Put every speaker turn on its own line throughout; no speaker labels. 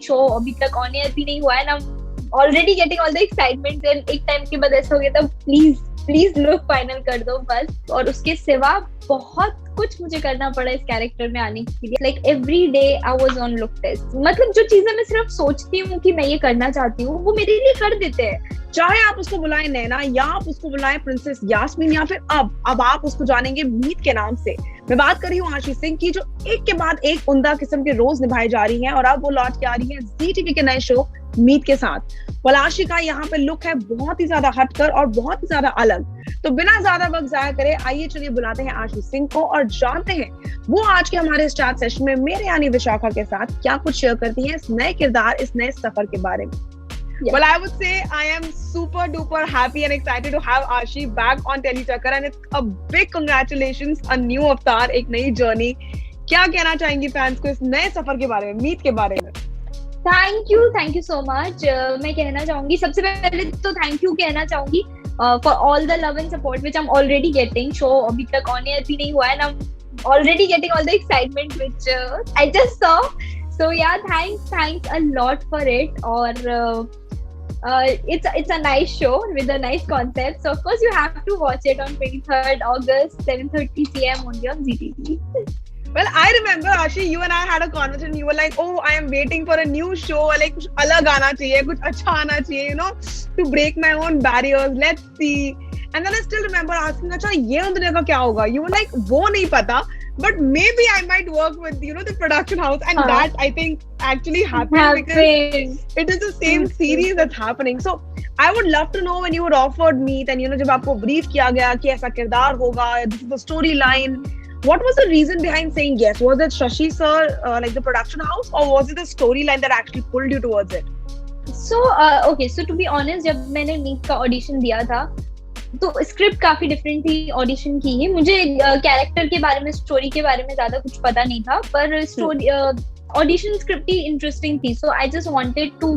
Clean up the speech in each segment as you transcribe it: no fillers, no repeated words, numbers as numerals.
Show अभी तक on air भी नहीं हुआ है ना, already getting all the excitement. एक टाइम के बाद ऐसा हो गया था, प्लीज प्लीज लुक फाइनल कर दो बस। और उसके सिवा बहुत कुछ मुझे करना पड़ा इस कैरेक्टर में आने के लिए। Like every day I was on look test. मतलब जो चीजें मैं सिर्फ सोचती हूँ कि मैं ये करना चाहती हूँ, वो मेरे लिए कर देते हैं।
चाहे आप उसको बुलाएं नैना, या आप उसको बुलाएं प्रिंसेस यास्मीन, या फिर अब आप उसको जानेंगे मीत के नाम से। मैं बात कर रही हूँ आशी सिंह की, जो एक के बाद एक उम्दा किस्म के रोज निभाई जा रही हैं, और अब वो लौट के आ रही है जी टीवी के नए शो मीत के साथ। आशी का यहाँ पे लुक है बहुत ही ज्यादा हटकर और बहुत ही ज्यादा अलग। तो बिना ज्यादा वक्त जाया करे, आइए चलिए बुलाते हैं आशी सिंह को और जानते हैं वो आज के हमारे स्टार सेशन में मेरे यानी विशाखा के साथ क्या कुछ शेयर करती हैं इस नए किरदार, इस नए सफर के बारे में।
Yeah.
Well, I would say I am super duper happy and excited to have Ashi back on Telly Chakkar, and it's a big congratulations, a new avatar, एक नई journey। क्या कहना चाहेंगी फैंस को इस नए सफर के बारे में, मीत के बारे में?
Thank you so much. मैं कहना चाहूंगी, सबसे पहले तो थैंक यू कहना चाहूंगी for all the love and support which I am already getting. Show अभी तक ऑन एयर भी नहीं हुआ है ना, already getting all the excitement which I just saw. So yeah, thanks a lot for it. और it's a nice show with a nice concept. So of course you have to watch it on 23rd August, 7:30 p.m. only on ZTV.
Well, I remember Ashi, you and I had a conversation. You were like, "Oh, I am waiting for a new show. Like कुछ अलग आना चाहिए, कुछ अच्छा आना चाहिए, you know, to break my own barriers. Let's see." And then I still remember asking, "अच्छा ये उनके का क्या होगा?" You were like, "वो नहीं पता, but maybe I might work with, you know, the production house." And that I think actually happened because it is the same series that's happening. So I would love to know when you were offered Meet and, you know, जब आपको brief किया गया कि ऐसा किरदार होगा, this is the storyline, what was the reason behind saying yes? Was it Shashi sir, like the production house, or was it the storyline that actually pulled you towards it?
So okay, so to be honest, जब मैंने Meet का audition दिया था तो script काफी different थी audition की ही। मुझे कैरेक्टर के बारे में, स्टोरी के बारे में ज्यादा कुछ पता नहीं था, पर स्टोरी ऑडिशन स्क्रिप्ट ही इंटरेस्टिंग थी। So I just wanted to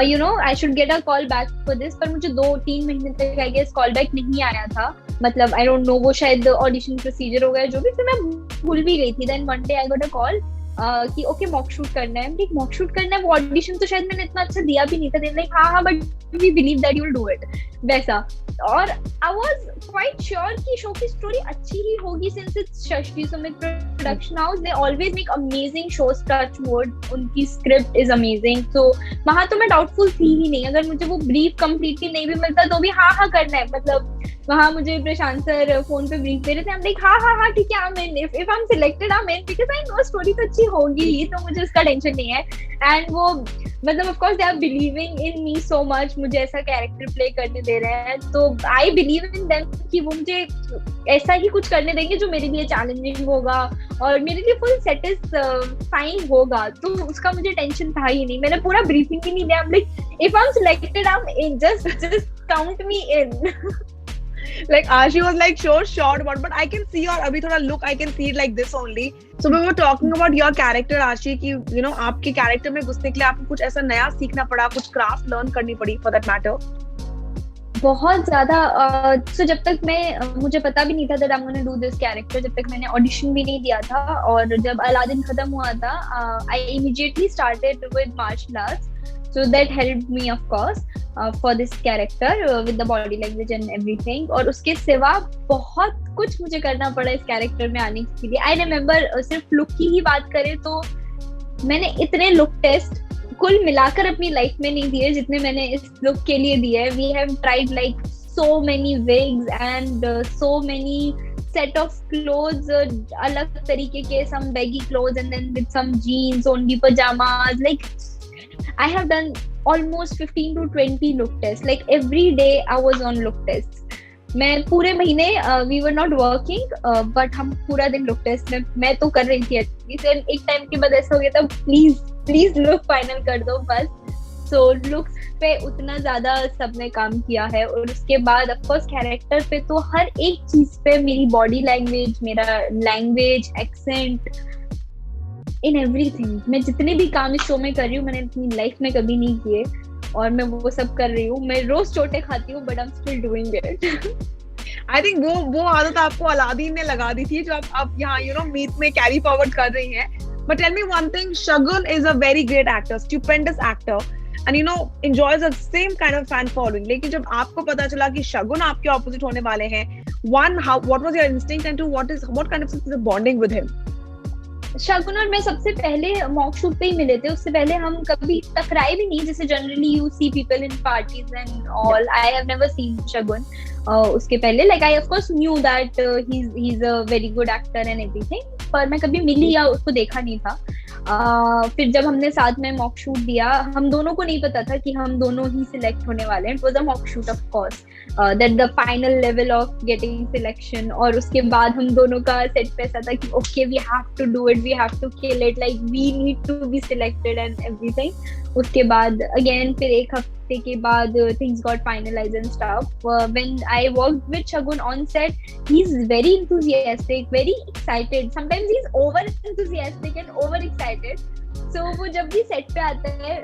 you know I should get a call back for this. पर मुझे 2-3 महीने तक आई गेस कॉल बैक नहीं आया था। मतलब आई डोंट नो, वो शायद ऑडिशन प्रोसीजर हो गया जो भी, फिर मैं भूल भी गई थी। Then one day I got a call कि ओके मॉक शूट करना है। ठीक, मॉक शूट करना है। वो ऑडिशन तो शायद मैंने इतना अच्छा दिया भी नहीं था। देन लाइक हाँ but we believe that you will do it, वैसा। और आई वाज क्वाइट श्योर कि शो की स्टोरी अच्छी ही होगी since it's Shashi Sumit production house. They always make amazing shows, touch wood, उनकी स्क्रिप्ट इज अमेजिंग। तो वहां तो मैं डाउटफुल थी ही नहीं। अगर मुझे वो ब्रीफ कंप्लीटली नहीं भी मिलता तो भी हाँ करना है। मतलब वहां मुझे प्रशांत सर फोन पे ब्रीफ दे रहे थे, हम लाइक हाँ ठीक है, I'm in. If I'm selected, I'm in because I know story तो अच्छी होगी ही, तो मुझे उसका टेंशन नहीं है। एंड वो मतलब of course they are believing in me so much, मुझे ऐसा कैरेक्टर प्ले करने दे रहे हैं, तो आई बिलीव इन देम कि वो मुझे ऐसा ही कुछ करने देंगे जो मेरे लिए चैलेंजिंग होगा और मेरे लिए फुल सेटिस्फाइंग होगा। तो उसका मुझे टेंशन था ही नहीं। मैंने पूरा ब्रीफिंग ही नहीं दिया। I'm like, if I'm selected, I'm in. Just count me in.
Like Ashi was like sure short about, but I can see your abhi thoda look, I can see it like this only. So we were talking about your character Ashi ki, you know, आपके character में घुसने के लिए आपको कुछ ऐसा नया सीखना पड़ा, कुछ craft learn करनी पड़ी for that matter?
बहुत ज्यादा। so जब तक मैं मुझे पता भी नहीं था that I'm gonna do this character, जब तक मैंने audition भी नहीं दिया था, और जब अलादीन खत्म हुआ था I immediately started with martial arts. So that helped me of course for this character with the body language and everything. और उसके सिवा बहुत कुछ मुझे करना पड़ा इस कैरेक्टर में आने के लिए। I remember सिर्फ लुक की ही बात करें तो मैंने इतने लुक टेस्ट कुल मिलाकर अपनी लाइफ में नहीं दिए जितने मैंने इस लुक के लिए दिए। We have tried like so many wigs and so many set of clothes, अलग तरीके के, some baggy clothes and then with some jeans, only pajamas. Like I have done almost 15 to 20 look tests. Like every day I was on look tests. मैं पूरे महीने we were not working, but हम पूरा दिन look test में मैं तो कर रही थी एटलीस्ट। एक टाइम के बाद ऐसा हो गया था, प्लीज लुक फाइनल कर दो बस। सो लुक्स पे उतना ज्यादा सबने काम किया है। और उसके बाद ऑफकोर्स कैरेक्टर पे तो हर एक चीज पे मेरी बॉडी लैंग्वेज, मेरा लैंग्वेज, एक्सेंट, इन एवरीथिंग। मैं जितने भी काम इस शो में कर रही हूँ मैंने अपनी लाइफ में कभी नहीं किए, और मैं वो सब कर रही हूँ। मैं रोज चोटें खाती हूँ but I am still doing it.
I think वो आदत आपको अलादीन ने लगा दी थी जो आप यहाँ यू नो मीत में कैरी फॉरवर्ड कर रही हैं। But tell me one thing, Shagun is a very great actor, stupendous actor, and enjoys the same kind of fan following. लेकिन जब आपको पता चला कि शगुन आपके opposite होने वाले हैं, one, what was your instinct, and two, what kind of bonding with him?
शगुन और मैं सबसे पहले मॉक शूट पे ही मिले थे. उससे पहले हम कभी टकराए भी नहीं, जैसे generally you see people in parties and all. I have never seen Shagun उसके पहले. Like I of course knew that he is a very good actor and everything, पर मैं कभी मिली या उसको देखा नहीं था. फिर जब हमने साथ में मॉक शूट दिया, हम दोनों को नहीं पता था कि हम दोनों ही सिलेक्ट होने वाले हैं. It was a mock shoot of course, that the final level of getting selection. और उसके बाद हम दोनों का सेट पे ऐसा था कि okay we have to do it, we have to kill it, like we need to be selected and everything. उसके बाद अगेन फिर एक हफ्ते के बाद things got finalized and stuff. When I worked with Shagun on set, he's very enthusiastic, very excited. Sometimes he's over enthusiastic and over excited. So वो जब भी set पे आता है,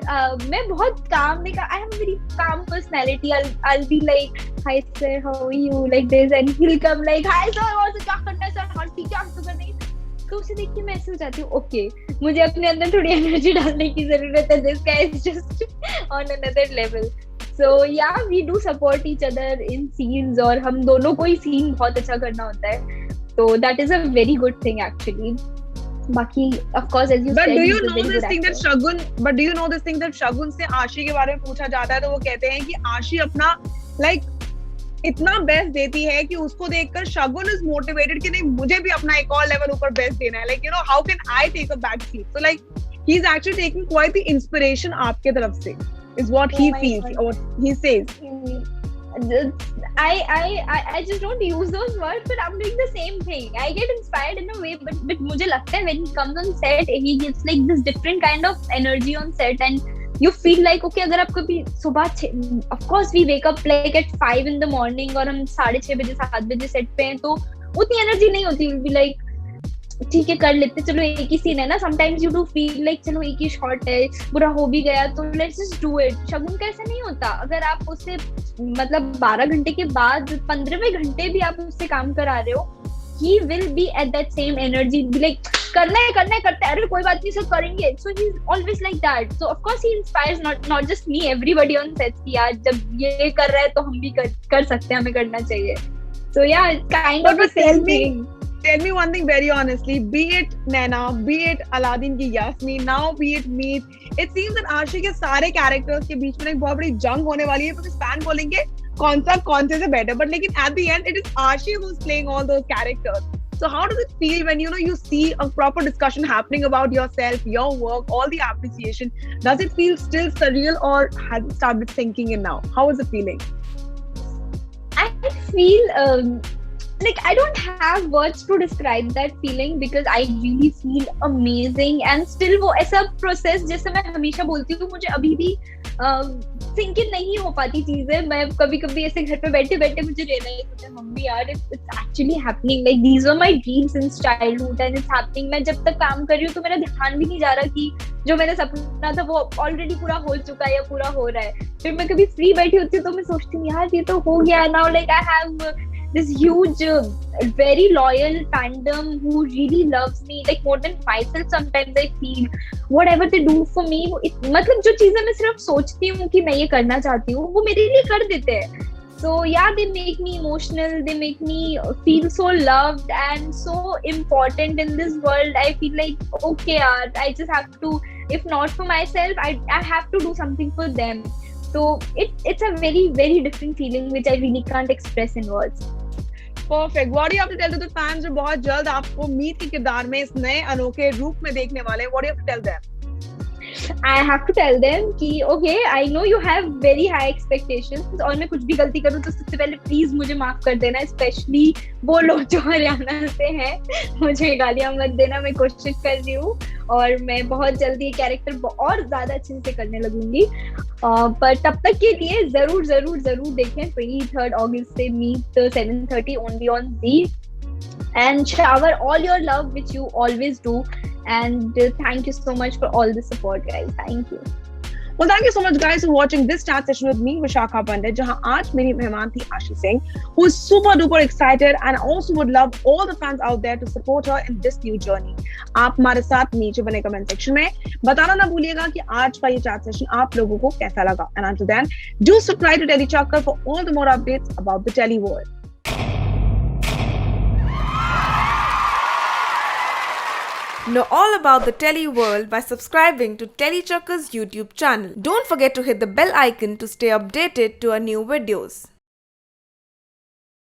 मैं बहुत calm, like I have a very calm personality. I'll be like, hi sir, how are you, like this, and he'll come like, hi sir, और क्या करना है सर, हाँ ठीक है, तो करना है. तो उसे देख के मैं ऐसे हो जाती हूँ, ओके मुझे अपने अंदर थोड़ी एनर्जी डालने की जरूरत है. This guy is just on another level. So ya we do support each other in scenes, और हम दोनों को ही सीन बहुत अच्छा करना होता है. तो that is a very good thing actually. बाकी of course as you said,
do you know this thing that Shagun से आशी के बारे में पूछा जाता है, तो वो कहते हैं कि आशी अपना like इतना बेस्ट देती है कि उसको देखकर शगुन इज मोटिवेटेड कि नहीं मुझे भी अपना एक और लेवल ऊपर बेस्ट देना है. Like how can I take a back seat. So like he is actually taking quite the inspiration आपके तरफ से, इज व्हाट ही फील्स और he says. I just don't use those words, but I'm doing the same thing. I get inspired in a way, but मुझे लगता है when he comes on set, he gives like this different kind of energy on set, and you feel like okay, अगर आप कभी सुबह of course we wake up like at 5 in the morning, और हम 6:30 बजे 7 बजे सेट पे हैं, तो उतनी एनर्जी नहीं होती. We'll be like ठीक है कर लेते, चलो एक ही सीन है ना. Sometimes you do feel like चलो एक ही शॉट है, बुरा हो भी गया तो लेट्स जस्ट डू इट. शगुन का ऐसा नहीं होता. अगर आप उससे मतलब 12 घंटे के बाद 15वें घंटे भी आप उससे काम करा रहे हो, he will be at that same energy, be like करना है करते हैं, अरे कोई बात नहीं सब करेंगे. So he's always like that. So of course he inspires not just me, everybody on set कि यार जब ये कर रहा है तो हम भी कर सकते हैं, हमें करना चाहिए. So yeah, it's kind of the same thing. Tell me one thing very honestly, be it Naina, be it Aladdin की Yasmin, now be it Meet, it seems that आशी के सारे characters के बीच में एक बहुत बड़ी जंग होने वाली है, because fan बोलेंगे कौन से better, but लेकिन at the end it is Ashi who's playing all those characters. So how does it feel when you see a proper discussion happening about yourself, your work, all the appreciation? Does it feel still surreal, or has it started sinking in now? How is it feeling?
I feel like I don't have words to describe that feeling, because I really feel amazing. And still वो ऐसा process, जैसे मैं हमेशा बोलती हूँ, मुझे अभी भी think in नहीं हो पाती चीजें. मैं कभी ऐसे घर पे बैठे मुझे realize होता है, मम्मी यार it's actually happening, like these were my dreams since childhood and it's happening. मैं जब तक काम कर रही हूँ तो मेरा ध्यान भी नहीं जा रहा कि जो मैंने सपना था वो ऑलरेडी पूरा हो चुका है या पूरा हो रहा है. फिर मैं कभी फ्री बैठी होती हूँ तो मैं सोचती हूँ यार ये तो हो गया. Now like I have this huge very loyal fandom who really loves me like more than myself. Sometimes I feel whatever they do for me, मतलब जो चीजें मैं सिर्फ सोचती हूँ कि मैं ये करना चाहती हूँ, वो मेरे लिए कर देते हैं. So yeah, they make me emotional, they make me feel so loved and so important in this world. I feel like okay yaar, I just have to, if not for myself, I have to do something for them. So it's a very very different feeling which I really can't express in words.
Perfect. What do you have to tell to the fans जो बहुत जल्द आपको मीत के किरदार में इस नए अनोखे रूप में देखने वाले हैं? What do you have to tell them?
I have to tell them कि okay, I know you have very high expectations, और मैं कुछ भी गलती करूँ तो सबसे पहले प्लीज मुझे माफ कर देना, स्पेशली वो लोग जो हरियाणा से हैं. मुझे गालियां मत देना, मैं कोशिश कर रही हूँ और मैं बहुत जल्दी ये कैरेक्टर और ज्यादा अच्छे से करने लगूंगी. पर तब तक के लिए जरूर देखें 23rd August से Meet 7:30 only on Zee, and shower all your love which you always do. And thank you so much for all the support, guys. Thank you.
Well, thank you so much, guys, for watching this chat session with me, Vishakha Pandit, जहां आज मेरी मेहमान थी आशी Singh, who is super duper excited and also would love all the fans out there to support her in this new journey. आप हमारे साथ नीचे बने कमेंट सेक्शन में बताना ना भूलिएगा कि आज का ये chat session आप लोगों को कैसा लगा. And until then, do subscribe to Telly Chakkar for all the more updates about the Telly world.
Know all about the Telly world by subscribing to Telly Chakkar's YouTube channel. Don't forget to hit the bell icon to stay updated to our new videos.